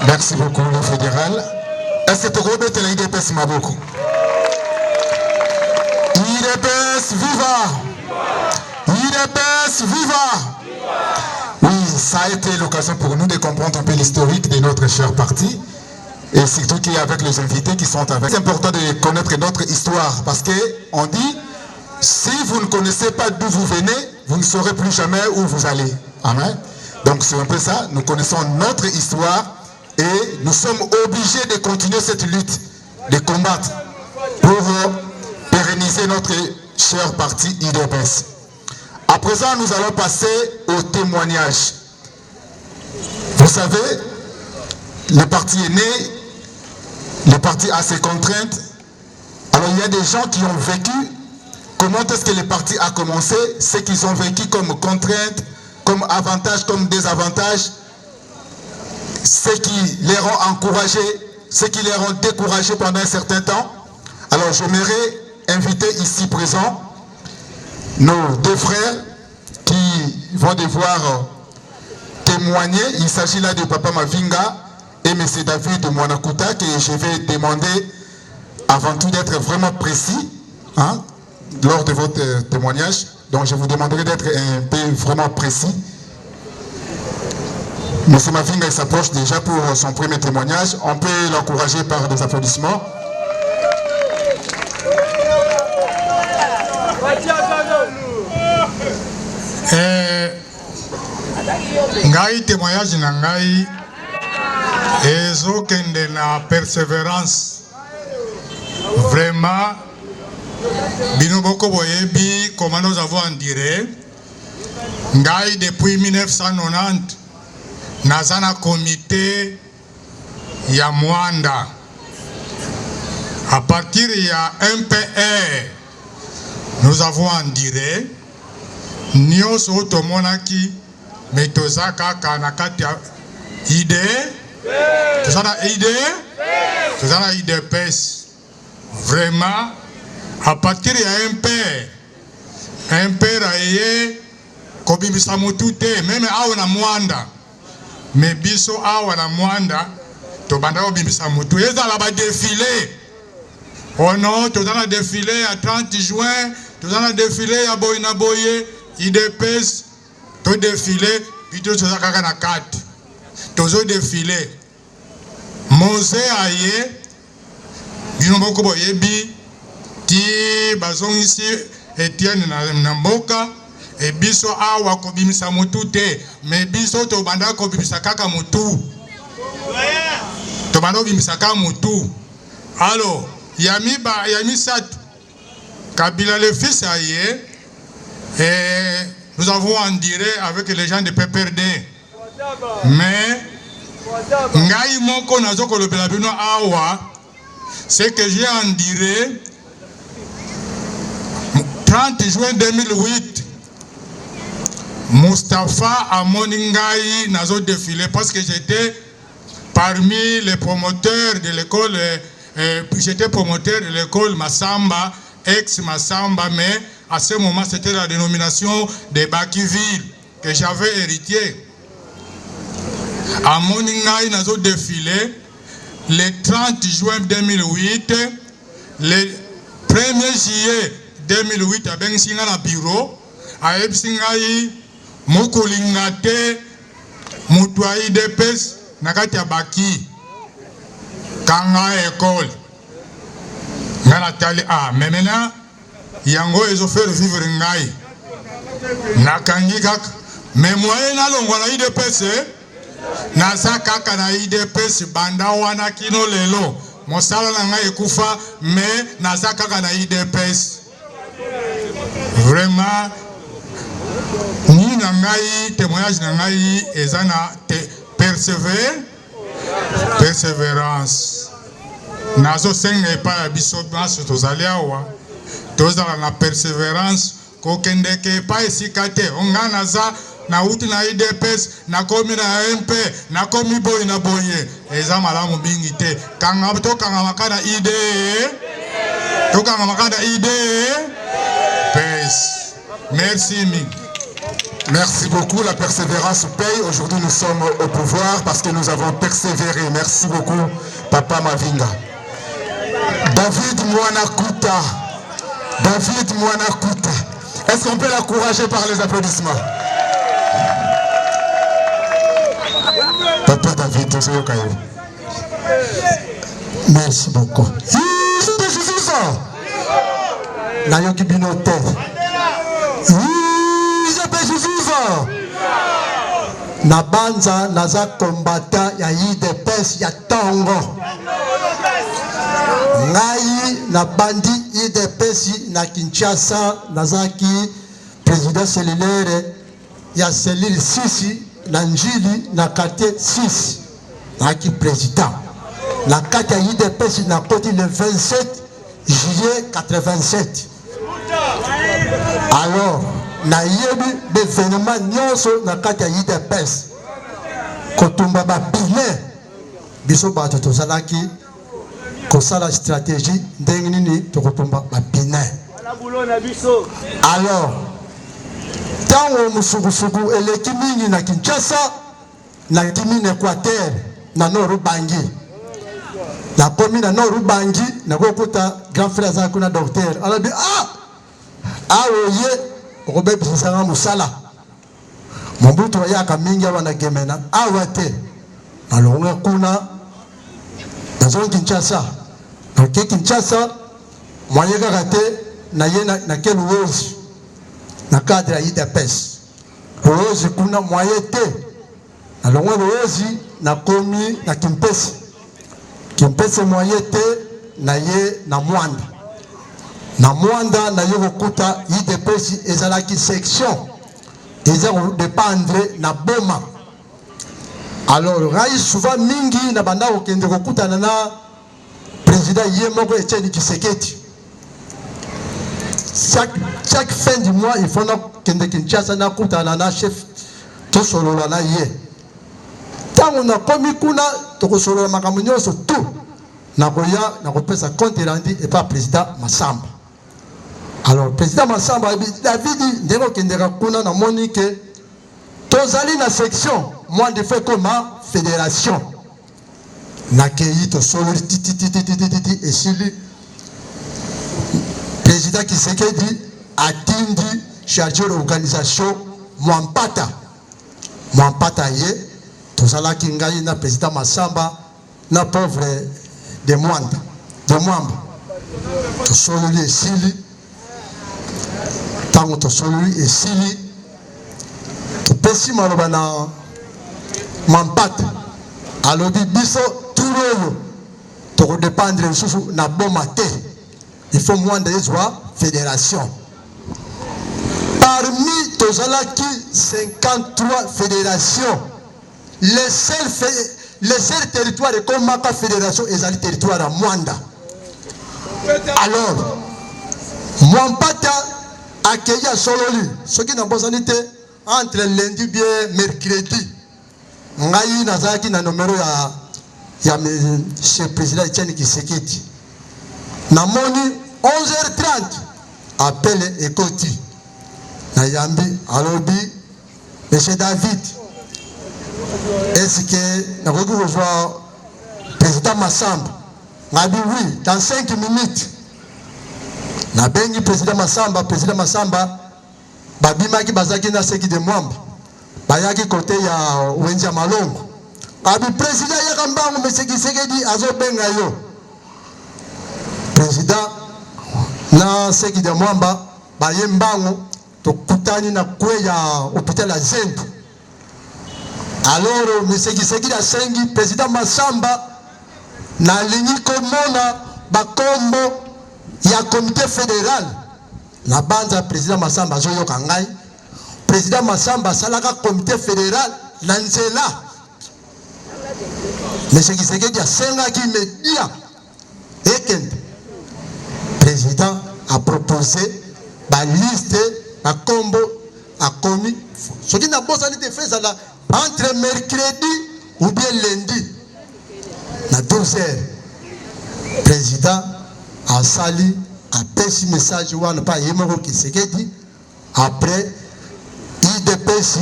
Merci beaucoup, le fédéral. Est-ce que tu as dit l'IDPS Maboko? IDPS viva! IDPS viva! Oui, ça a été l'occasion pour nous de comprendre un peu l'historique de notre cher parti. Et surtout qu'avec les invités qui sont avec. C'est important de connaître notre histoire parce qu'on dit, si vous ne connaissez pas d'où vous venez, vous ne saurez plus jamais où vous allez. Amen. Donc c'est un peu ça, nous connaissons notre histoire et nous sommes obligés de continuer cette lutte, de combattre pour pérenniser notre cher parti IDPS. À présent, nous allons passer au témoignage. Vous savez, le parti est né, le parti a ses contraintes. Alors il y a des gens qui ont vécu. Comment est-ce que le parti a commencé? Ce qu'ils ont vécu comme contraintes, comme avantages, comme désavantages, ce qui les rend encouragés, ce qui les rend découragés pendant un certain temps. Alors j'aimerais inviter ici présents nos deux frères qui vont devoir témoigner. Il s'agit là de Papa Mavinga et M. David Mwanakuta, que je vais demander avant tout d'être vraiment précis lors de votre témoignage. Donc je vous demanderai d'être un peu vraiment précis. M. Mavinga s'approche déjà pour son premier témoignage. On peut l'encourager par des applaudissements. Ngai témoignage na ngai ezokende na persévérance. Vraiment, bino boko boyebi comment nous avons en direct. Ngai depuis 1990 naza na comité ya Mwanda. À partir ya MPR, nous avons en direct. Nyoso tomonaki metoza kaka na kati ya idée. Tozana idée. Tozana IDPS. Vraiment, à partir ya MPR aye kobimisa mutu te, même awa na Mwanda. Mais biso awa na Mwanda to banda kobimisa mutu. Ezala ba défilé. Oh non, tozana défilé à 30 juin, tozana défilé à Boyna Boye, IDPS, to défilé, puis tozana kaka na 4. Tozo défilé. Mose aye bino boko boyebi ti bazongisi Etienne na mboka e biso awa kobimisa mutu te, mais biso to banda kobimisa kaka mutu. To banda kobimisa kaka mutu. Alors, yami sat Kabila le fils aye et nous avons en direct avec les gens de PPRD. Mais ngai moko nazo kolobela bino awa, c'est que j'ai en direct 30 juin 2008 Mustapha Amoningai nazo défilé parce que j'étais parmi les promoteurs de l'école, j'étais promoteur de l'école Massamba, ex-Massamba, mais à ce moment c'était la dénomination de Bakiville que j'avais hérité. À Moningai nazo défilé le 30 juin 2008, le 1er juillet 2008 à Bensinga na bureau, à Ebsingai, Mokulingate, Mutuai Depes, Nakatia Baki, Kanga école. Nanatali a, mais maintenant, Yango ils ont fait vivre Ngai. Nakangi kak, mais moi, nalongo na IDPS, Nasa kaka na IDPS, banda wana kino lelo. Mosala na ngai ekufa, mais nasa kaka na IDPS. Vraiment, ni na ngai, témoignage na ngai, ezana persévérance. Nazo senge pa biso baso tozali awa. Tozala na persévérance, kokendeke pa esikate, onga naza na uti na IDPS, na komi na MP, na komi boy na boye. Eza malamu bingi te. Kanga to kanga makana ide. To kanga makana ide. Pes. Merci mi. Merci beaucoup, la persévérance paye. Aujourd'hui, nous sommes au pouvoir parce que nous avons persévéré. Merci beaucoup, Papa Mavinga. David Mwanakuta. David Mwanakuta. Est-ce qu'on peut l'encourager par les applaudissements? Papa David, merci beaucoup. Nayoki Binote. Nabanza naza combattant ya IDPS ya Tongo. Ngai nabandi IDPS na Kinshasa nazaki président cellulaire ya cellule 6 na Njili na quartier 6 naki président. Na kati ya IDPS na koti le 27 juillet 87. Alors na yebi l'événement nyonso na kati ya IDPS kotumba ba bilan biso bato tozalaki kosala stratégie ndenge nini tokotumba ba bilan. Alors tango musugusugu eleki mingi na Kinshasa na kimi na Equateur na Nord Bangi na komi na Nord Bangi na kokuta grand frère za kuna docteur alabi awoye Robert Bisanga Musala Mobutu yaka mingi wana gemena awate alonga kuna nazo Kinshasa na Kinshasa mwayeka kate na yena na keluozi na cadre ya IDPS ozi kuna mwayete alonga ozi na komi na Kimpese mwayete na ye na Mwanda na yo kokuta IDPS ezalaki section eza dépendre na Boma. Alors rai souvent mingi na banda okende kokuta na président Yemoko Etienne Tshisekedi. Chaque fin du mois il faut na kende Kinshasa na kuta na chef to solola na ye. Tango na komi kuna to kosolola makambo nyonso tout na koya na kopesa compte rendu et pas président Massamba. Alors président Massamba David ndeko kendeka kuna na Monique tozali na section moi de fait comme fédération na keyi to solo titi et sili président Tshisekedi atindi chargé d'organisation Mwampata ye tozala kingai na président Massamba na pauvre de Mwamba to solo li sili tango to solui esili to pesi maloba na Mwampata alobi biso turoyo to dépendre susu na Boma te il faut Mwanda ezwa fédération parmi tozalaki 53 fédérations les seuls territoires comme Maka fédération ezali territoire à Mwanda. Alors Mwampata accueillir Sololi, ce qui n'a pas entre lundi bien mercredi. Ngai nazaki na numéro ya monsieur président Etienne Tshisekedi. Namoni 11h30 appel ekoti. Na yambi alobi monsieur David. Est-ce que na koki rejoindre président Massamba? Ngabi oui, dans 5 minutes. Na bengi président Massamba babimaki bazaki na seki de Mwamba bayaki côté ya Wenja Malongo abi président ya Mbangu monsieur Tshisekedi azobenga yo président na seki de Mwamba baye Mbangu tokutani na kwe ya hôpital ya Zendo. Alors monsieur Tshisekedi asengi président Massamba na lingi komona bakombo ya comité fédéral la bande président Massamba zoyo kangai président Massamba salaka comité fédéral nanzela monsieur Tshisekedi a senga qui me dit et président a proposé la liste à combo a commis ce qui n'a pas été fait ça entre mercredi ou bien lundi na 12h président a sali a pesi message wana pa Yemoko Tshisekedi après IDP UDPS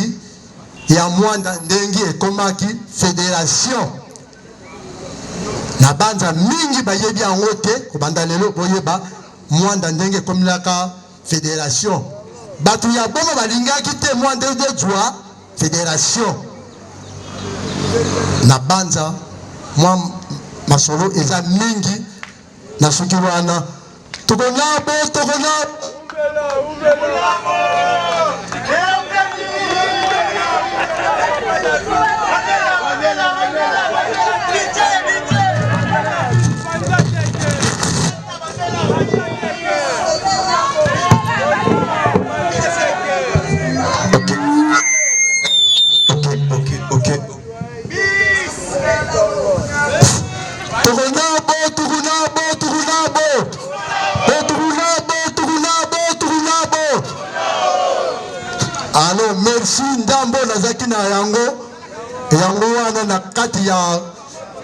ya Mwanda ndenge ekomaki fédération na banza mingi bayebi yango te kobanda lelo boyeba Mwanda ndenge ekomilaka fédération bato ya boma balingaki te Mwanda ezwa fédération na banza mwa masolo eza mingi na soki wana tokonabo Alors merci ndambo nazaki na yango wana na kati ya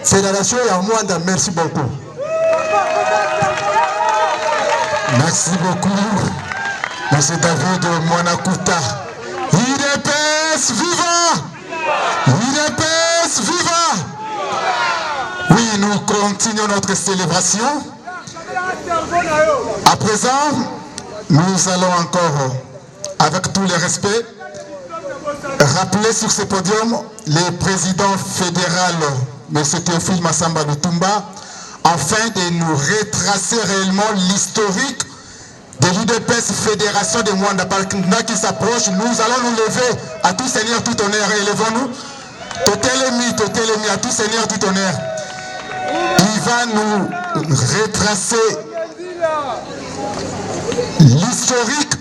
fédération ya Mwanda. Merci beaucoup. Merci beaucoup, Monsieur David Mwanakuta. UDPS viva! UDPS viva! Oui, nous continuons notre célébration. À présent, nous allons encore, avec tout le respect, rappeler sur ce podium le président fédéral, M. Théophile Massamba Lutumba, afin de nous retracer réellement l'historique de l'UDPS Fédération de Mwanda. Pendant qui s'approche, nous allons nous lever à tout Seigneur, tout honneur. Élevons-nous. Totelemi, à tout Seigneur, tout honneur. Il va nous retracer l'historique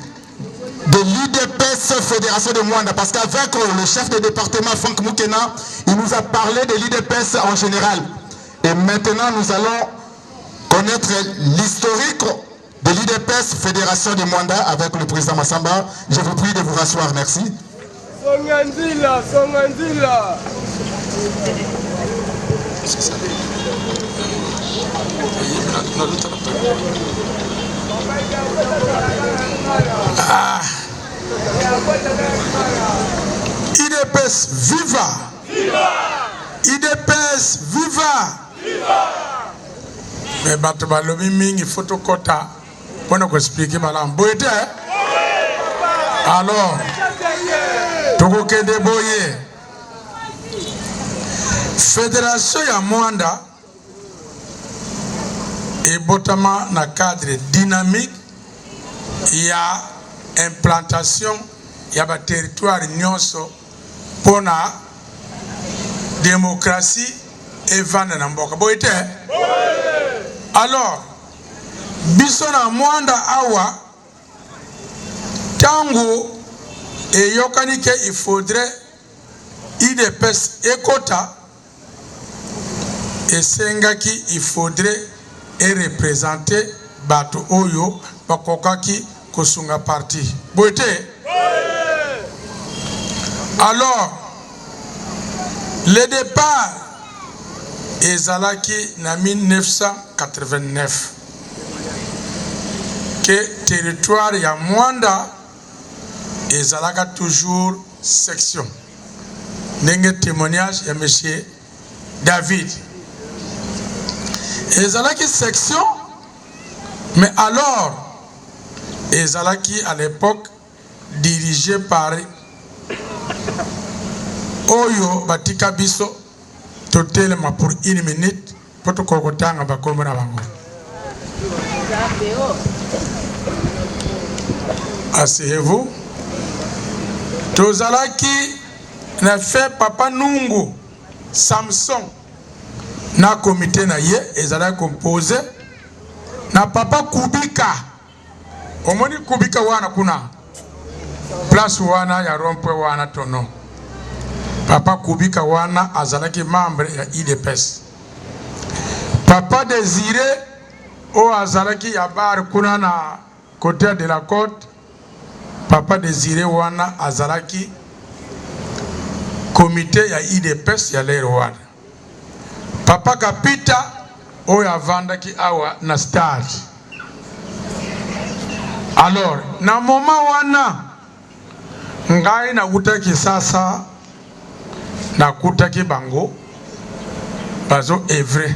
de l'UDPS Fédération de Mwanda. Parce qu'avec le chef de département, Franck Moukena, il nous a parlé de l'UDPS en général. Et maintenant, nous allons connaître l'historique de l'UDPS Fédération de Mwanda avec le président Massamba. Je vous prie de vous rasseoir. Merci. Songandila. UDPS viva! UDPS viva! Mais bato balobi mingi photokota pona ko expliquer malam boyete. Alors tokokende boye fédération ya Mwanda et botama na cadre dynamique ya implantation ya ba territoire nyonso pona démocratie et vana na mboka boyete. Alors biso na Mwanda awa tango et yokani ke il faudrait UDPS ekota et sengaki il faudrait et représenter bato oyo bakokaki kosunga parti boyete. Alors le départ ezalaki na 1989 que territoire ya Mwanda ezalaka toujours section. Ndenge témoignage ya monsieur David. Ezalaki section, mais alors ezalaki à l'époque dirigé par Oyo Batika Biso. Totelema pour 1 minute pour te kokotanga bakomona bango. Asseyez-vous. Tozalaki na fait Papa Nungu Samson na comité na ye ezala composé na Papa Kubika. Omoni Kubika wana kuna place wana ya rompwe wana tono. Papa Kubika wana azalaki membre ya UDPS. Papa Désiré o azalaki ya bar kuna na côté de la côte. Papa Désiré wana azalaki comité ya UDPS ya lero wana. Papa Kapita o avandaki awa na stade. Alors na moment wana ngai na kutaki sasa na kutaki bango bazo evre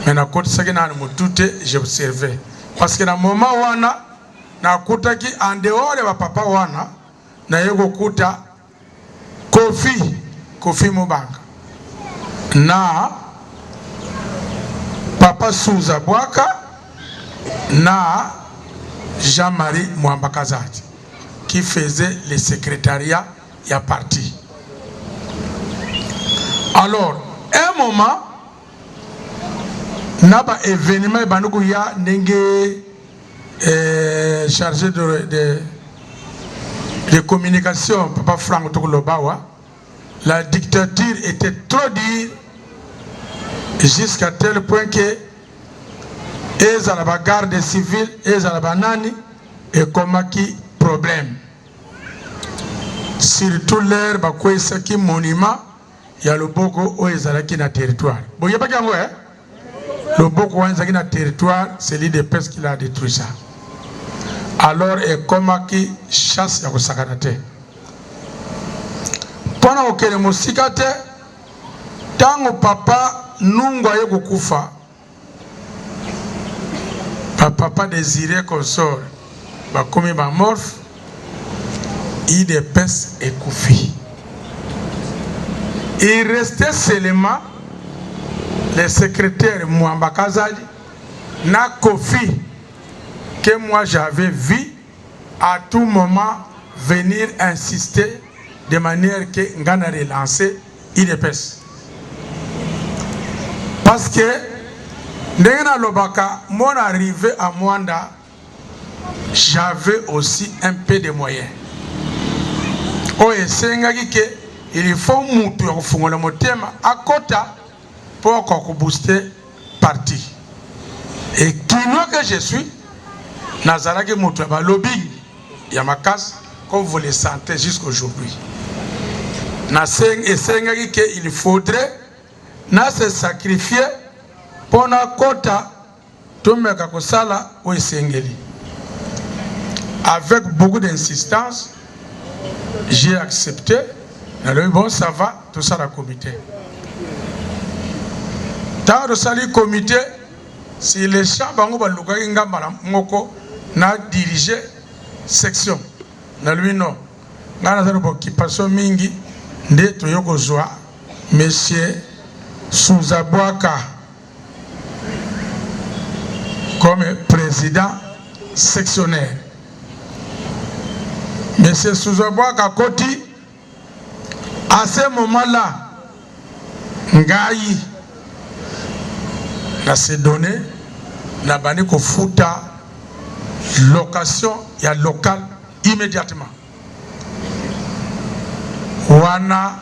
mais na kotisaki na mutute j'observais parce que na moment wana na kutaki en dehors de papa wana na yego kuta Kofi Mubanga na Papa Souza Bwaka na Jean-Marie Mwambakazati qui faisait le secrétariat y a parti. Alors, un moment, naba événement banuku ya nenge chargé de communication, Papa Franck Tokolobawa, la dictature était trop dure jusqu'à tel point que les gardes civils, les nani et comme qui problème. Surtout l'air, qui monument, il y a le boko où ils ont na territoire. Bon, il n'y a pas qu'un mot, hein? Le boko où ils ont na territoire, c'est l'île de Pes qui l'a détruit ça. Alors, et comme qui chasse ya kusakanate. Pendant que les musikate, tango papa nungwa ye kukufa, papa désirait qu'on sort, comme ma morphe, il de Pes et Koufi. Il restait seulement le secrétaire Mwamba Kazadi, na Kofi, que moi j'avais vu à tout moment venir insister de manière que Ngana relancé IDPS. Parce que Ndengena Lobaka, mon arrivée à Mwanda, j'avais aussi un peu de moyens. Oh, et c'est il faut moutou ya kufungola motema akota pour qu'on booster parti. Et qui que je suis, Nazaraki moutou ya lobbying ya makas comme vous le sentez jusqu'aujourd'hui. Il faudrait se sacrifier pour na kota tumeka kosala o esengeli. Avec beaucoup d'insistance, j'ai accepté. Bon, ça va, tout ça, la comité. Tant que ça, le comité, si les champs, n'a dirigé section. N'a lui, non. N'a pas d'occupation mingi, d'être yokozwa, monsieur Souza Bwaka, comme président sectionnaire. Monsieur Souza Bwaka Koti, à ce moment-là, Ngaï n'a se donné, n'a banni qu'au fouta location et local immédiatement. Wana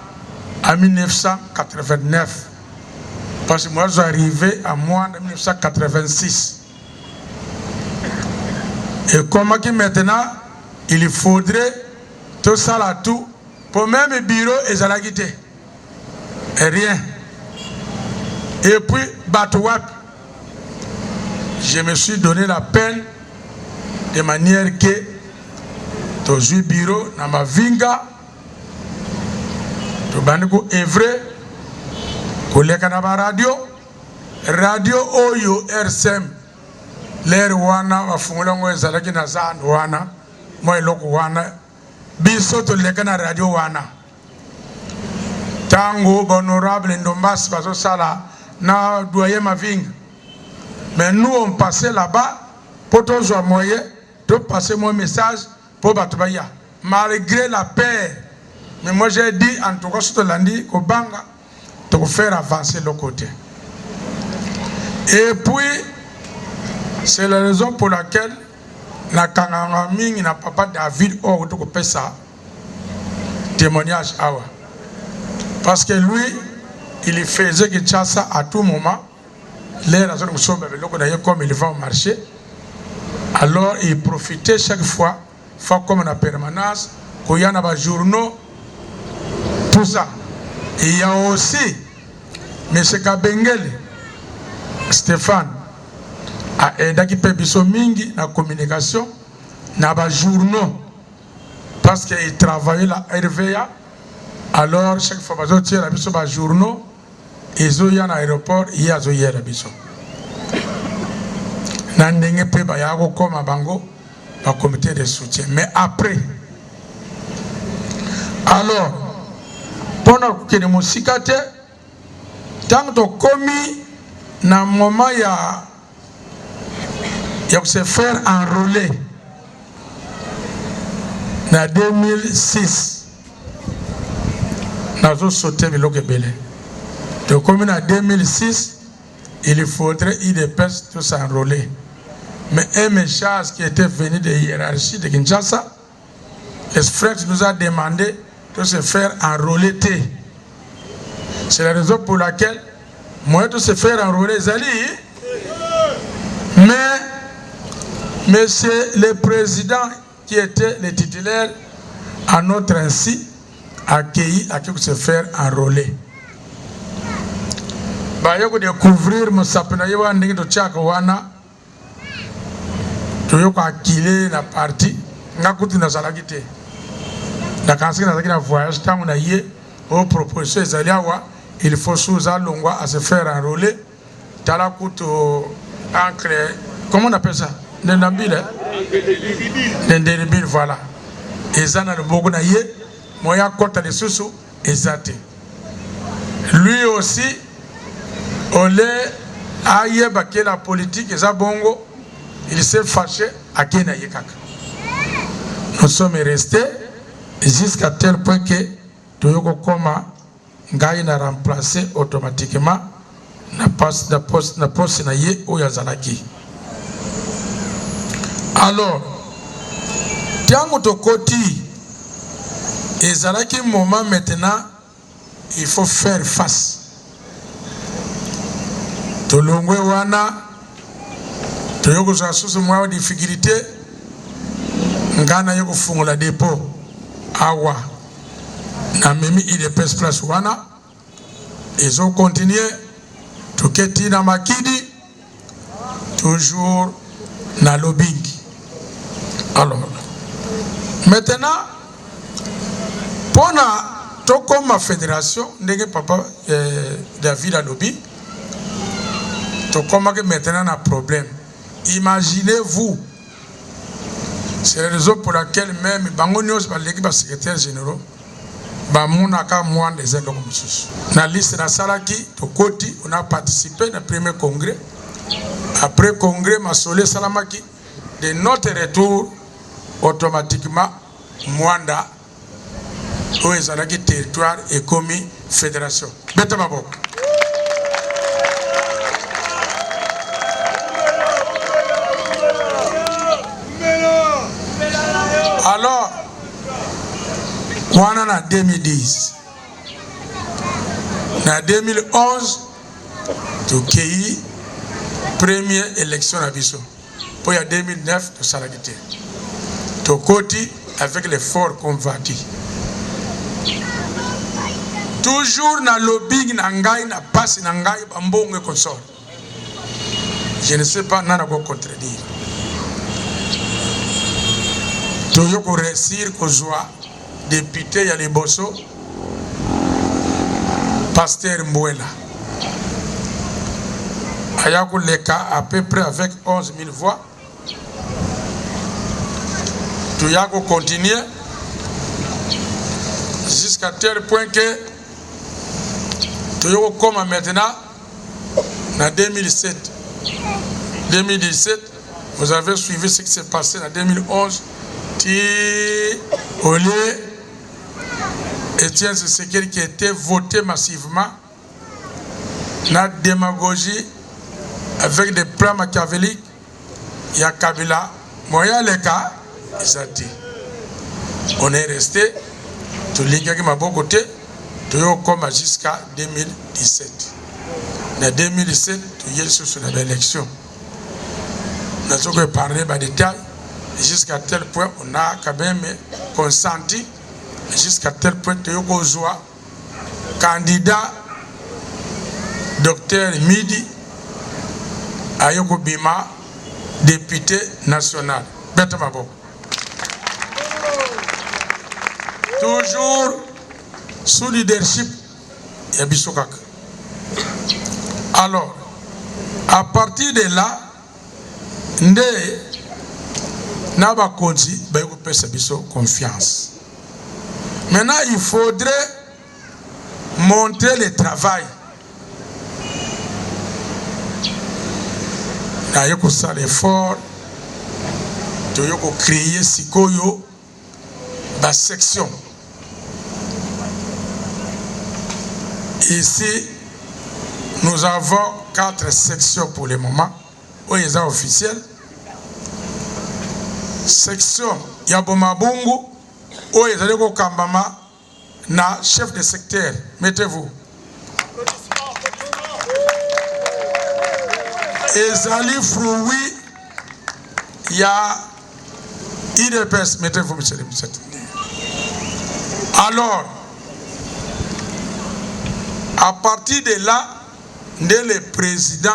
en 1989. Parce que moi, je suis arrivé à moi en 1986. Et comme maintenant, il faudrait tout ça là tout. Pour même le bureau, ils ont quitté. Et rien. Et puis, Batouap, je me suis donné la peine de manière que tous les bureaux, dans ma vinga, tout le vrai, collègue à la radio Oyo RSM, l'air wana, wa fungolongo ezalaki na zan wana, moi loko wana. Biso to lekana radio wana tango honorable Ndombas bazo sala na doyen Mavinga, mais nous on passait là-bas pour tous les moyens de passer mon message pour Batubaya malgré la paix. Mais moi j'ai dit en tout cas sur lundi au Banga pour faire avancer le côté. Et puis c'est la raison pour laquelle na kanganga mingi na papa David o to ko pesa témoignage awa parce que lui il faisait que ça à tout moment les raisons de sombe comme il va au marché, alors il profitait chaque fois comme en permanence qu'il y a des journaux tout ça. Et il y a aussi M. Kabengele Stéphane a aidé qui peut biso mingi la communication na ba journaux parce qu'il travaillait la RVA. Alors, chaque fois que je tire la journaux, ils ont un aéroport, il y a la biso. Nandenge pe ba yago koma bango ba comité de soutien. Mais après, alors, pendant que les musikate, tant que commis na moment ya se faire enrôler na 2006 nazo sauté biloke belé. Donc comme en 2006 il faudrait IDPS tout s'enrôler. Mais un message qui était venu de hiérarchie de Kinshasa, les frères nous a demandé de se faire enrôler. C'est la raison pour laquelle moi de se faire enrôler Zali. Mais c'est le président qui était le titulaire à notre ainsi accueilli à se faire enrôler. Bayoko découvrir mon sapena yewa ndenge to chaka wana to yoko akile na parti ngakuti na salaki te na kansi na zaki na voyage tangu na ye au proposition ezaliawa il faut sous longwa à se faire enrôler tala kuto encre comment on appelle ça ndambile ndendebile voilà ezana le bogo na ye moya kota de susu ezate lui aussi Olé aye baké la politique et bongo, il s'est fâché à Kenya Yekaka. Nous sommes restés jusqu'à tel point que Toyoko Koma Ngaï n'a remplacé automatiquement na poste na ye ou Yazalaki. Alors, Tiango Tokoti et Zalaki moment maintenant, il faut faire face. Tolongwe wana toyoko za susu mwa difficulté ngana yoko fungula dépôt awa na memi IDPS place wana ils ont continué to keti na makidi toujours na lobbying. Alors maintenant pour ma fédération ndenge papa David a lobby. Comment que maintenant on a un problème. Imaginez-vous, c'est la raison pour laquelle même Bangonios, l'équipe secrétaire général, Bamounaka moins des aides comme ça. Dans la liste de la Salaki, on a participé au premier congrès. Après le congrès, Massolé Salamaki, de notre retour, automatiquement, Mwanda, où est le territoire et commis fédération. Betamabo. Alors, on a 2010. En 2011, tout pays, première élection à Bissau. Puis en 2009, tout ça l'a quitté. Tout côté avec l'effort converti. Toujours dans le lobbying, na passe, na ngai, bambonge consort. Je ne sais pas, n'a quoi contredire. Toujours pour réussir qu'on soit député, il y a les bossos, pasteur Mbouela. Ayakou Leka à peu près avec 11 000 voix. Tout y a continué jusqu'à tel point que tout y a comme maintenant en 2017. 2017, vous avez suivi ce qui s'est passé en 2011. Au lieu Etienne Tshisekedi qui a été voté massivement, la démagogie avec des plans machiavéliques, il y a Kabila, moyen les cas, ils ont dit. On est resté, tout le monde qui m'a beaucoup côté, tout le monde jusqu'à 2017. En 2017, tout le monde sur l'élection. Nous avons parlé de détails. Jusqu'à tel point, on a quand même consenti, jusqu'à tel point que Yokozwa, candidat Dr Midi à Yokobima, député national. toujours sous leadership ya biso kaka. Alors, à partir de là, nde na bakonzi bayokopesa biso confiance. Maintenant, il faudrait montrer le travail. Nayoko sala l'effort, toyoko créer sikoyo ba section. Ici, nous avons 4 sections pour le moment, où ils sont officiels. Section Yabomabungu, où ils sont Kambama, na chef de secteur. Mettez-vous. Ezali Froui, il y a IDPS. Mettez-vous, monsieur le ministre. Alors, à partir de là, le président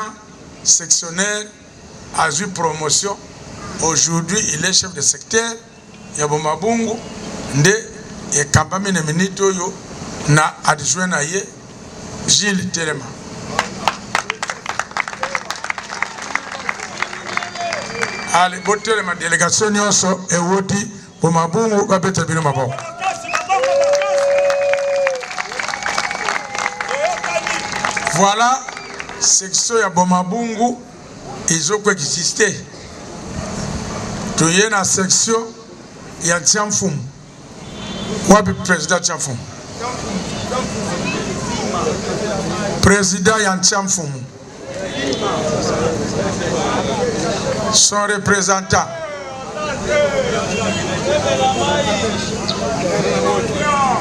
sectionnaire a eu promotion. Aujourd'hui, il est chef de secteur. Yabomabungu, et Kampami Neminito yo na adjoint na ye Gilles Telema. Allez, botte ma délégation nyonso e woti Bomabungu ba bete bino mabo. Voilà, section ya Bomabungu ils ont quoi exister. Tu y na section ya Tiamfum. Wapi président Tiamfum. Président ya Tiamfum. Son représentant.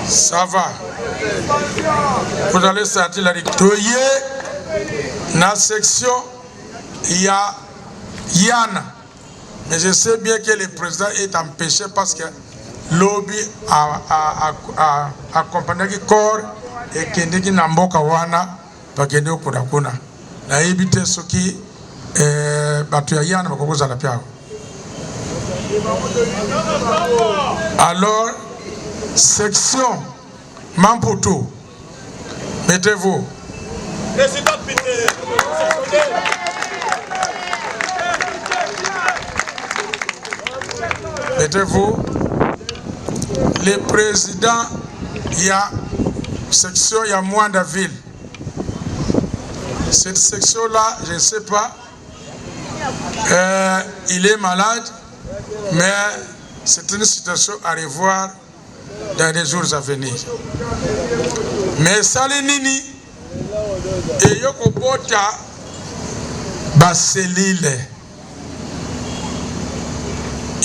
Ça va. Vous allez sortir la victoire. Dans la section, il y a Yann. Mais je sais bien que le président est empêché parce que lobby a accompagné le corps et qu'il y a un mboka wana pour qu'il y ait un kuna. Na éviter ce qui batu ya Yann bakokoza la piao. Alors, section Mamputu, mettez-vous. Mettez-vous. Le président, il y a section, il y a Mwandaville. Cette section-là, je ne sais pas, il est malade, mais c'est une situation à revoir dans les jours à venir. Mais Salinini et Yokobota Baselile.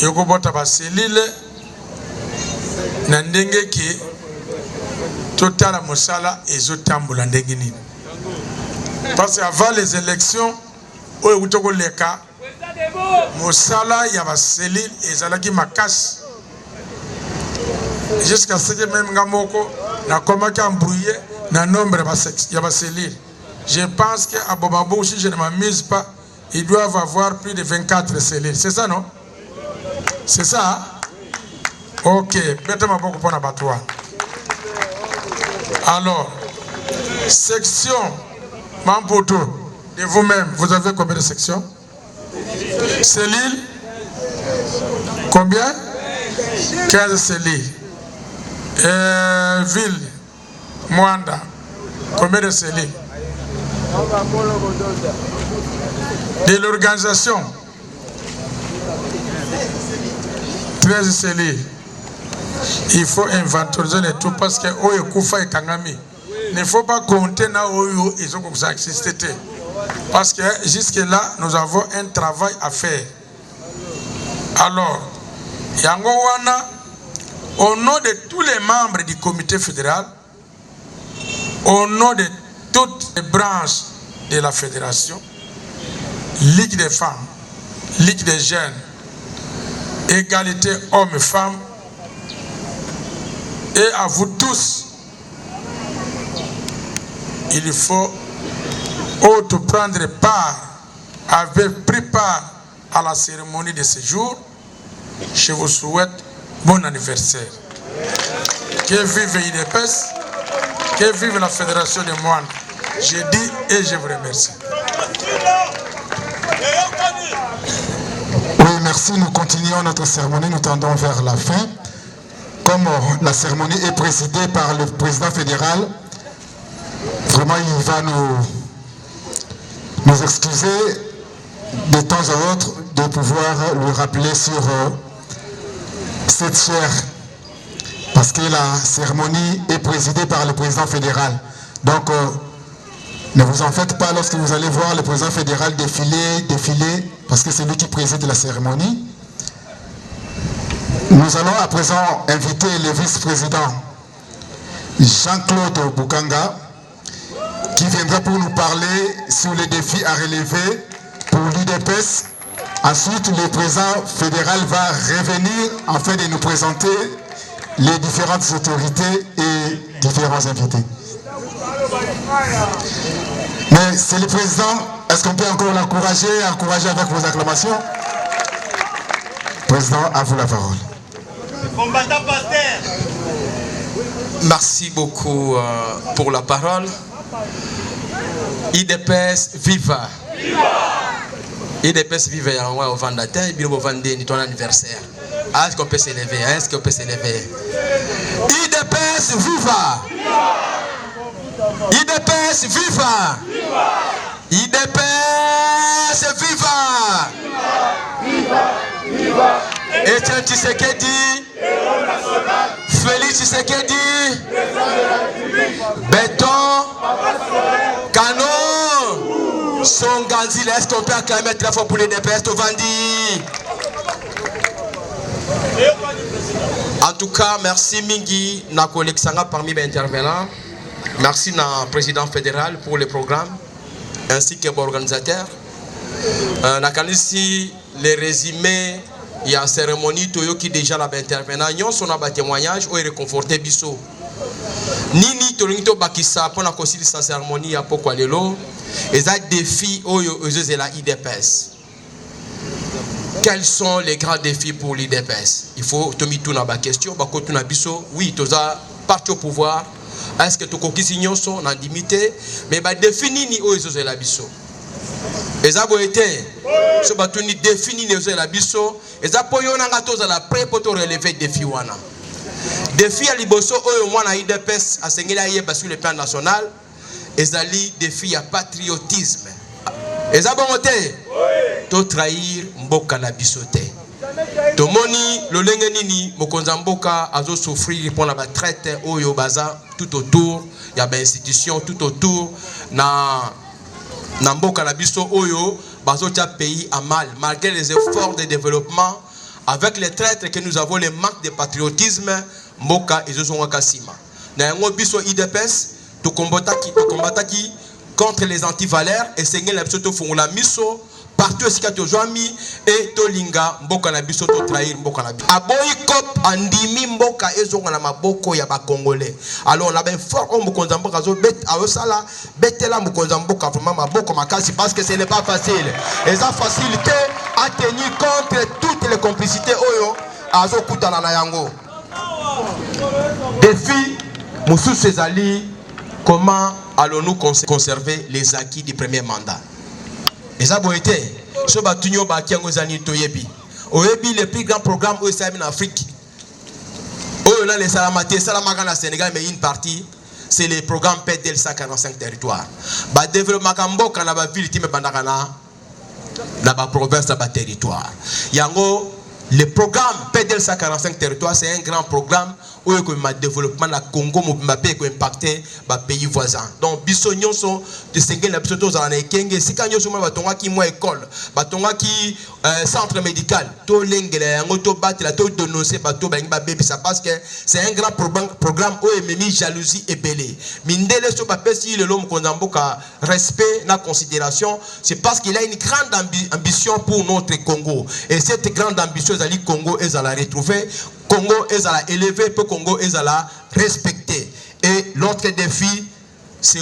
Yokobota Baselile Nandenge ki Totala Mosala et Zotambula Ndengini. Parce qu'avant les élections, au Utoko Leka, Mosala Yabaselile et Zalaki Makas. Jusqu'à ce que même Gamoko n'a commencé à embrouiller dans le nombre de cellules. Je pense qu'à Bomabou, si je ne m'amuse pas, ils doivent avoir plus de 24 cellules. C'est ça, non? C'est ça? Ok. Mettez-moi beaucoup pour l'abattoir. Alors, section Mampoto, de vous-même, vous avez combien de sections? Cellules? Combien? 15 cellules. Ville, Mwanda, combien de cellules? De l'organisation, 13 cellules. Il faut inventoriser les tout parce que Oyo Koufa et Kangami. Il ne faut pas compter na Oyo ils ont existé. Parce que jusque-là, nous avons un travail à faire. Alors, Yango Wana, au nom de tous les membres du comité fédéral, au nom de toutes les branches de la fédération, Ligue des femmes, Ligue des jeunes, égalité hommes-femmes, et à vous tous, il faut prendre part, avez pris part à la cérémonie de ce jour. Je vous souhaite bon anniversaire. Que vive IDPS, que vive la Fédération des moines. Je dis et je vous remercie. Oui, merci. Nous continuons notre cérémonie. Nous tendons vers la fin. Comme la cérémonie est présidée par le président fédéral, vraiment, il va nous excuser de temps à autre de pouvoir lui rappeler sur cette chaire. Parce que la cérémonie est présidée par le président fédéral. Donc, ne vous en faites pas lorsque vous allez voir le président fédéral défiler, parce que c'est lui qui préside la cérémonie. Nous allons à présent inviter le vice-président Jean-Claude Bukanga, qui viendra pour nous parler sur les défis à relever pour l'UDPS. Ensuite, le président fédéral va revenir afin de nous présenter les différentes autorités et différents invités. Mais c'est le président, est-ce qu'on peut encore l'encourager avec vos acclamations? Président, à vous la parole. Merci beaucoup pour la parole. IDPS viva. IDPS viva au Vandata et bien au Vandé, ton anniversaire. Est-ce qu'on peut s'élever? Est-ce qu'on peut s'élever? IDPS viva! IDPS viva! IDPS viva! Etienne Tshisekedi, Félix Tshisekedi, Béton, Canon, Songanzil. Est-ce qu'on peut acclamer très fort pour l'IDPS Tovandi? En tout cas, merci Mingi, na collègue Sanga parmi mes intervenants. Merci na président fédéral pour le programme, ainsi que l'organisateur. Na kanisi les résumés, il y a cérémonie toyo qui déjà là intervenant. Nyon son a témoignage ou réconforté biso. Nini tolingito bakisa pour la concile sans cérémonie à poko lelo. Et ça défi oyo de la IDPS. Quels sont les grands défis pour l'IDPS? Il faut te mettre dans la question. Oui, tu as parti au pouvoir. Est-ce que tu as des sont en limité? Mais définir ni oyo la biso. Et ça a été. Ce que tu définis ni la biso. Et ça pour yon nga toza la pré pour te relever défi wana. Défi à liboso oyo mwana IDPS a sengela yeba sur le plan national. Et ça li défi à patriotisme. Et ça bon côté. To trahir mboka na bisote. To moni lo lenge nini mokonza mboka azo souffrir pour la traite oyo baza tout autour ya ba institution tout autour na mboka na biso oyo bazo tia pays à mal malgré les efforts de développement avec les traites que nous avons les manques de patriotisme mboka ezozonga kasima. Na yango biso IDPS to combataki contre les antivaleurs et sengel la biso to fungula miso partout ce que tu as mis et tolinga mboka na biso to trahir mboka na biso aboyi kop andimi mboka ezonga na maboko ya ba congolais. Alors la ben fort on mokonza mboka zo bet awosala betela mokonza mboka vraiment maboko makasi parce que ce n'est pas facile. Et ça facilité à tenir contre toutes les complicités oyo azo kutana na yango. Défi Moussou Césali, comment allons-nous conserver les acquis du premier mandat? Les aboyés, ce batunyo bakiango zani toyebi. Oyebi le plus grand programme au en Afrique. Oyola les salamaté, salamagana Sénégal, mais une partie, c'est le programme PDL 145 territoires. Ba développement kambo kana ba ville time bandakana na ba province na ba territoire. Yango le programme PDL 145 territoires, c'est un grand programme où le développement na Congo mobimbape ko impacter ba pays voisins. Donc biso nyonso de sengel na biso to za na ekenge sika nyonso ma batonga ki mo école, batonga ki centre médical, to lengela yango to batela to dénoncer bato ba ngi bébé ça parce que c'est un grand programme où ememi jalousie et belé. Mindele so ba pesi le lom konzamboka respect na considération, c'est parce qu'il a une grande ambition pour notre Congo. Et cette grande ambition ali Congo est à la retrouver. Congo est à la élever, peu Congo est à la respecter. Et l'autre défi, c'est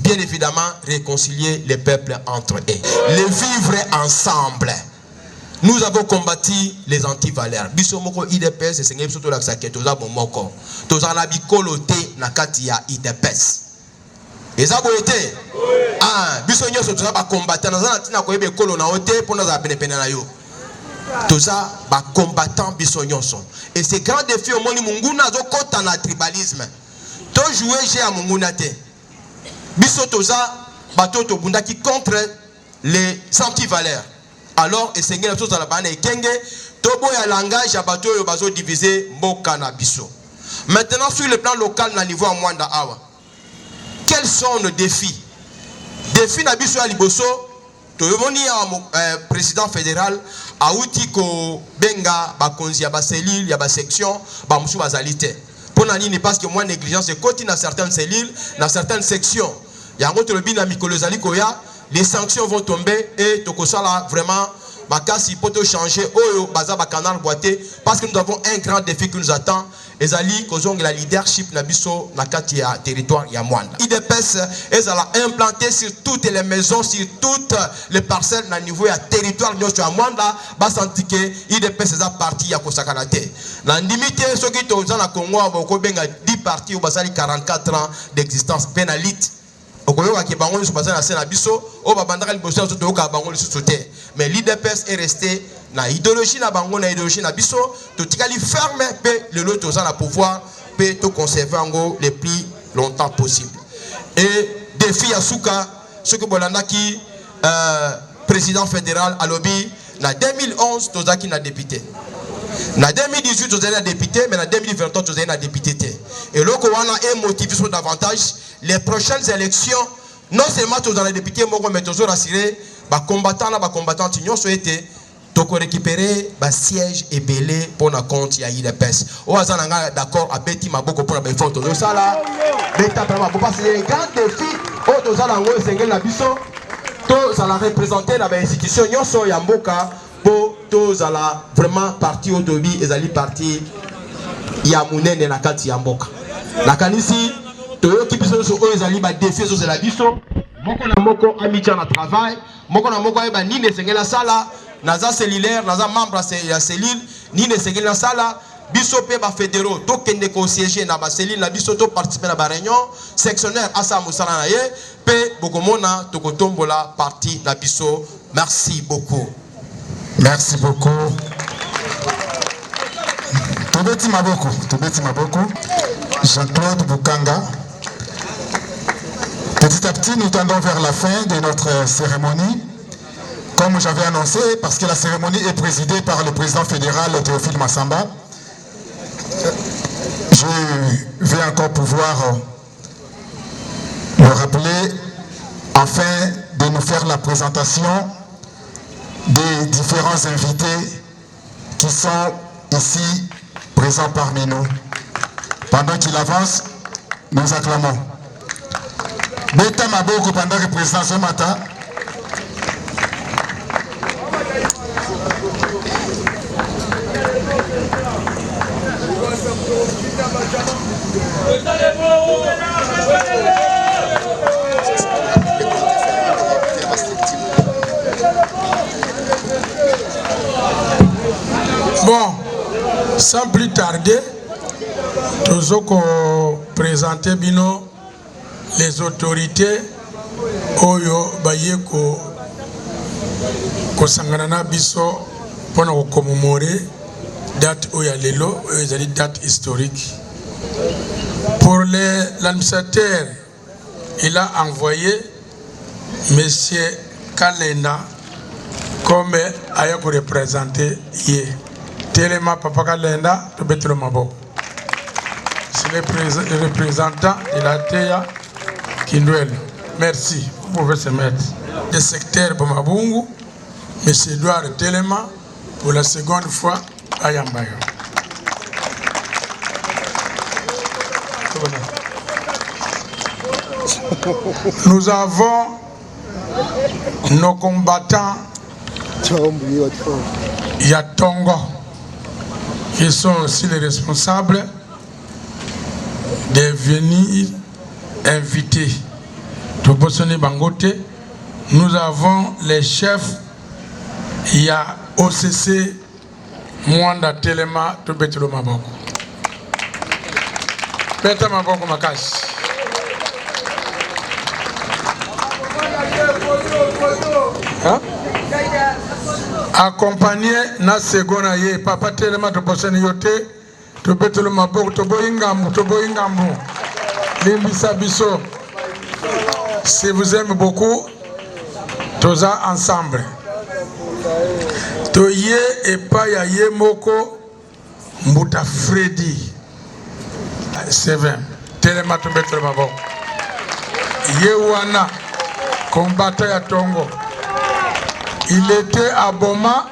bien évidemment réconcilier les peuples entre eux. Les vivre ensemble. Nous avons combattu les antivaleurs. Biso moko IDPS et sengé biso to la saké toza bomoko. Toza na bikolo te na kati ya IDPS. Eza boyete. Ah, biso nyoso toza ba combattant na zana tina ko yebe kolo na ote pona za penepene na yo. Toza ba combattant biso nyoso. Et ces grands défis au moni munguna zo kota na tribalisme. To jouer j'ai à munguna te. Biso toza bato to bundaki contre les antivaleurs. Alors, et c'est la chose à la banane kenge, tobo ya langage à bateau yo bazo divisé mboka na biso. Maintenant, sur le plan local, na niveau à Mwanda Awa, quels sont nos défis? Défis na biso à Liboso, toyomoni ya président fédéral, a outi ko benga ba konzi ya ba cellule, ya ba section, ba musu bazalité. Pour nani parce que moi négligence est côté dans certaines cellules, dans certaines sections. Yango to le bin na mikolozali koya. Les sanctions vont tomber et Tokosala vraiment Bakasi peut changer Oyo Baza Bakanal boité parce que nous avons un grand défi qui nous attend. Ezali Kozong la leadership Nabiso Nakati ya territoire Yamwanda. IDPS est implanté sur toutes les maisons, sur toutes les parcelles na niveau ya territoire Nyoso Yamwanda. Basantike IDPS est parti ya Kosakanate. La limite ce qui est na Congo Boko Benga 10 partis ou Basali 44 ans d'existence pénalite. Mais l'IDPS est resté na idéologie na bango na idéologie na biso to tikali ferme pe le lot aux la pouvoir pe to conserver ngo le plus longtemps possible. Et défi Asuka ce que bolanda qui président fédéral à lobby na 2011 tozaki na député. Na 2018 tozali na député mais na 2023 tozali na député. Et loko wana est motivé sur davantage les prochaines élections. Non seulement tous dans les députés, mais toujours rassuré, les combattants qui ont souhaité récupérer le siège et belé pour la compte de l'IDPS. On est d'accord à Betty Maboko pour la photo. Nous sommes là, parce que les grands défis, nous allons représenter l'institution Nyonso Yamboka pour tous vraiment partir au Tobi et aller partir Yamounen et Nakati Yamboka. La Kanisi. Toyo qui biso so ezali ba défi so la biso moko na moko amitié na travail moko na moko eba ni ne sengela sala naza cellulaire naza membre ya cellule ni ne sengela sala biso pe ba fédéraux to kende ko siéger na ba cellule na biso to participer na ba réunion sectionnaire asa musala na ye pe bokomona to kotombola parti na biso. Merci beaucoup. Merci beaucoup. Tobeti maboko Jean-Claude Bukanga. Petit à petit, nous tendons vers la fin de notre cérémonie. Comme j'avais annoncé, parce que la cérémonie est présidée par le président fédéral Théophile Massamba, je vais encore pouvoir le rappeler afin de nous faire la présentation des différents invités qui sont ici présents parmi nous. Pendant qu'il avance, nous acclamons. Beta Maboko pendant que le président ce matin. Bon, sans plus tarder, nous allons présenter bino les autorités oyo bayeko kosanganana biso pona ko commémorer date oya lelo ezali date historique. Pour l'administrateur, il a envoyé monsieur Kalenda comme aya ko représenter yé. Telema papa Kalenda to betro mabo. C'est le représentant de la TEA Kindwel. Merci. Vous pouvez se mettre. Le secteur Bomabungu, M. Edouard Telema, pour la seconde fois à Yambayo. Nous avons nos combattants Yatongo, qui sont aussi les responsables de venir inviter. Nous avons les chefs, il y a OCC Mwanda Telema to betelo maboko. Beta maboko makasi. Hein? Accompagné na segona ye papa Telema to bosani yote to betelo maboko to boyingambu limbisa biso. Si vous aimez beaucoup, tous ensemble. To ye et pas ya ye moko Mbuta Freddy. C'est vrai. Telema to betelo maboko. Ye wana combattant ya Tongo. Il était à Boma,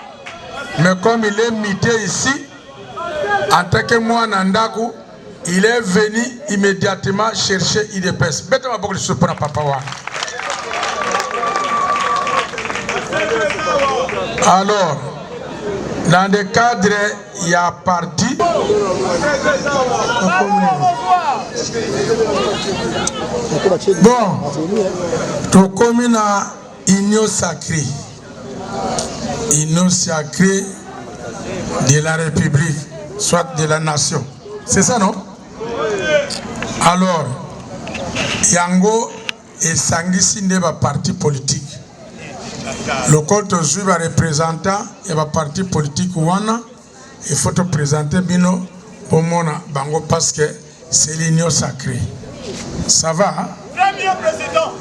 mais comme il est mité ici, en tant que moi Nandaku, il est venu immédiatement chercher IDPS. Bête ma beaucoup de pour papa wa. Alors, dans le cadre, il y a parti. Bon, tout comme une union sacrée. Union sacrée de la République, soit de la nation. C'est ça, non? Alors, Yango et Sangisi n'est pas parti politique. Le compte juif va représentant et va parti politique ouana. Il faut te présenter bino pour mon bango parce que c'est l'union sacrée. Ça va? Hein? Très bien, président.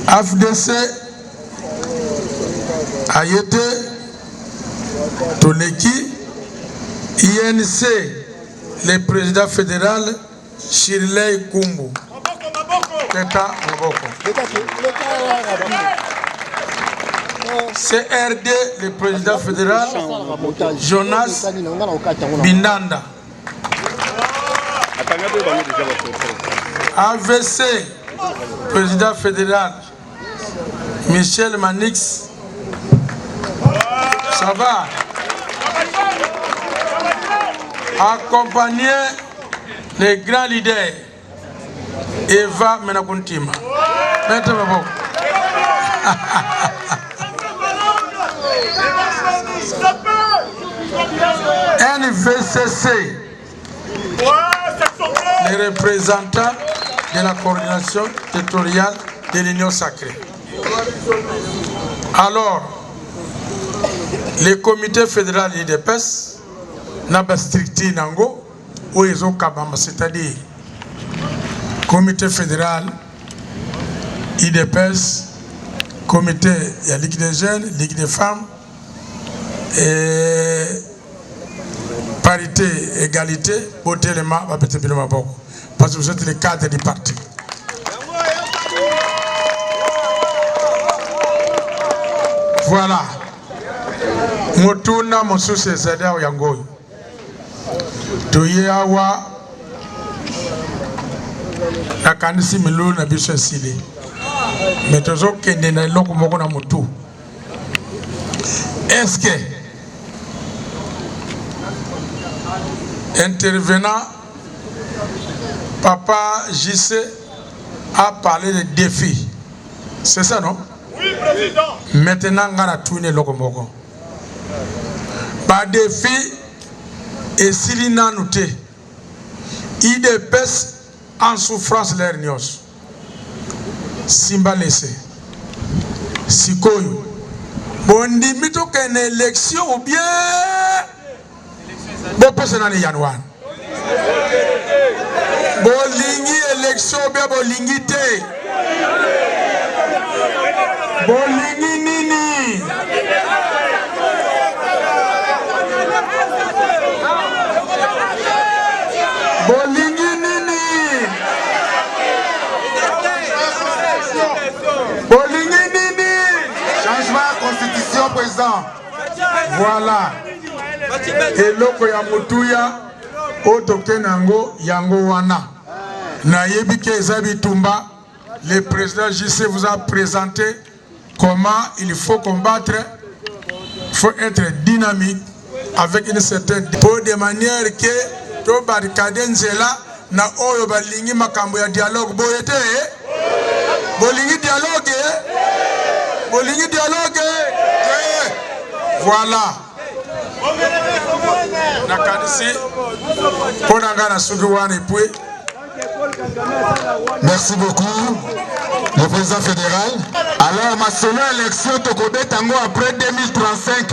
AFDC a été Toleki, INC, le président fédéral Shirley Kumbu. Teta Maboko. CRD, le président fédéral Jonas Bindanda. AVC, président fédéral Michel Manix. Ça va? Accompagner les grands leaders. Eva Menakuntima. Maintenant, NVCC, les représentants de la coordination territoriale de l'Union sacrée. Alors, le comité fédéral IDPS n'a pas stricté nango ou ils ont kabamba, c'est-à-dire comité fédéral IDPS, comité de la Ligue des jeunes, Ligue des femmes, et parité, égalité, beauté les mains, parce que vous êtes les cadres du parti. Voilà. Motuna Mosuse Zada Yangoy. Toyeawa Nakanisi Milu na Bisho Sili. Metozo kende na loko moko na mutu. Est-ce que intervenant Papa JC a parlé de défis? C'est ça, non? Oui, président. Maintenant, on a tourné le Komoko. Par défi, et s'il n'a noté, il dépêche en souffrance l'hernios. Simba laissé. Sikoyo. Bon, dit-il qu'une élection ou bien. Bon, personne n'a yanouan. Bon, lingi élection ou bien bon, lingi te. Bolingi nini? Bolingi nini? Bolingi nini? Changement de constitution, président. Voilà. Et loko ya mutuya otoke nango yango wana. Na yebike ezabi tumba. Le président JC vous a présenté comment il faut combattre, il faut être dynamique avec une certaine pour de manière que to barricade nzela na oyo balingi makambo ya dialogue boyete bolingi dialogue voilà nakanisi mpo na ngai na soki wana epui. Merci beaucoup, le président fédéral. Alors, ma solo élection, Tokobé Tango, après 2035,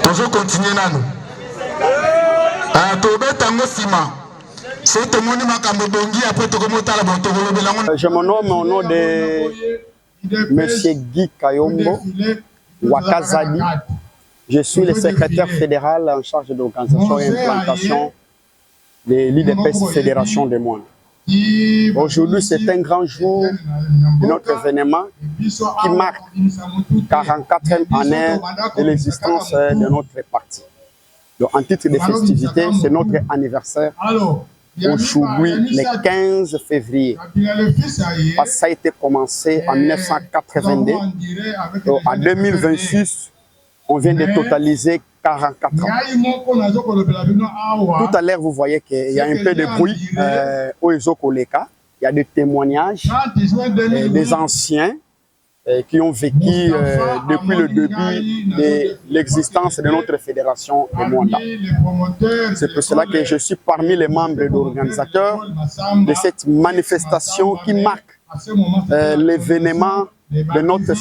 toujours continuer nano. Tokobé Tango Sima. Je me nomme au nom de M. Guy Kayombo Wakazadi. Je suis le secrétaire fédéral en charge de l'organisation et implantation de l'IDPS Fédération des Moines. Aujourd'hui, c'est un grand jour de notre événement qui marque 44e année de l'existence de notre parti. Donc, en titre de festivité, c'est notre anniversaire aujourd'hui, le 15 février. Parce que ça a été commencé en 1982. Donc, en 2026, on vient de totaliser 44 ans. Tout à l'heure, vous voyez qu'il y a un peu de bruit au Ezokoleka. Il y a des témoignages des anciens qui ont vécu depuis le début de l'existence de notre fédération de Mwanda. C'est pour cela que je suis parmi les membres d'organisateurs de cette manifestation qui marque l'événement de notre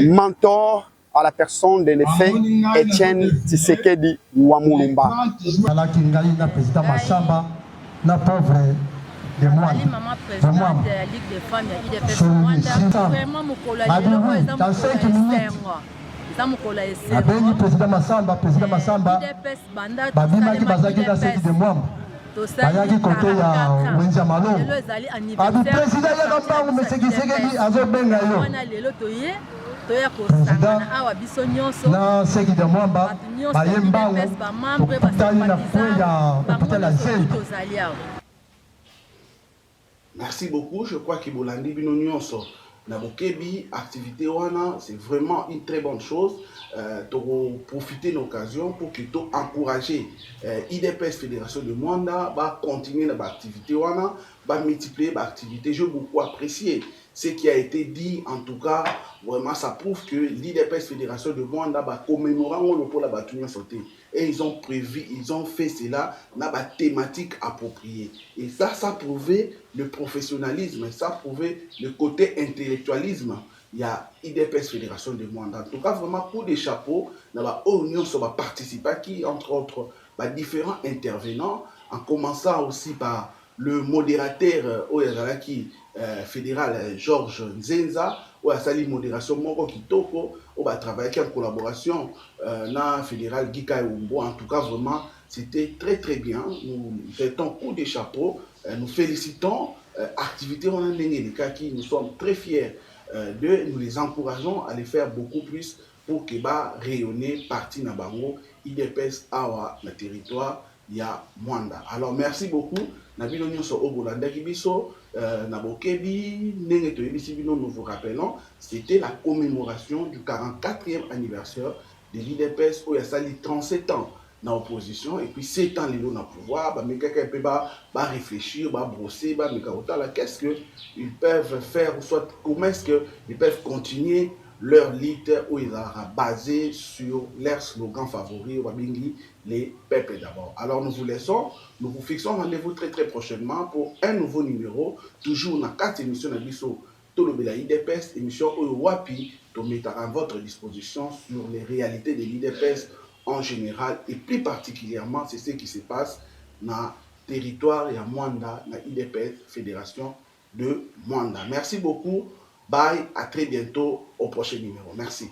mentor à la personne de l'effet Etienne Tshisekedi Wamulumba. De moi, maman présidente de la Ligue des femmes, il y a des personnes vraiment Mokola, président Massamba, Babimaki Bazaki na seki de moi. Bayaki côté ya Wenza Malo. Abi président ya kampango meseki sekeki azobenga yo. Président na seki de moi bayembango okutani na fwe ya hôpital ya Zeli. Merci beaucoup. Je crois que Bolandi Binonionso Nabokebi, activité wana, c'est vraiment une très bonne chose. Pour profiter de l'occasion pour que tu encourager IDPS Fédération de Mwanda, va continuer l'activité wana, va multiplier l'activité. J'ai beaucoup apprécié ce qui a été dit. En tout cas, vraiment, ça prouve que l'IDPS Fédération de Mwanda va commémorer le pôle à Batunion sauté. Et ils ont prévu, ils ont fait cela dans la thématique appropriée. Et ça prouvait le professionnalisme, ça prouvait le côté intellectualisme. Il y a IDPS Fédération de Mwanda. En tout cas, vraiment, coup de chapeau, dans la union sur les participants qui, entre autres, différents intervenants, en commençant aussi par le modérateur Oyazalaki fédéral Georges Nzenza, où a sali modération Moko Kitoko, où a travaillé en collaboration na fédéral Guy Kayombo. En tout cas, vraiment, c'était très très bien. Nous mettons coup de chapeau, nous félicitons. Activité on a les cas qui nous sommes très fiers nous les encourageons à les faire beaucoup plus pour que rayonner parti na bango IDPS awa na territoire ya Mwanda. Alors merci beaucoup. Nabino nyonso obolanda kibiso na bokebi ndenge toyebisi bino, nous vous rappelons, c'était la commémoration du 44e anniversaire de l'IDPS où il y a sali 37 ans dans l'opposition et puis 7 ans dans le pouvoir. Mais quelqu'un peut réfléchir, brosser, qu'est-ce qu'ils peuvent faire, ou soit comment est-ce qu'ils peuvent continuer leur lutte où ils sont basés sur leur slogan favori, les peuples d'abord. Alors nous vous laissons, nous vous fixons rendez-vous très très prochainement pour un nouveau numéro, toujours dans 4 émissions de Bisso, Tolobela IDPS, émission Wapi, to mettre à votre disposition sur les réalités de l'IDPS en général et plus particulièrement c'est ce qui se passe dans le territoire et à Mwanda, dans l'IDPS Fédération de Mwanda. Merci beaucoup, bye, à très bientôt au prochain numéro. Merci.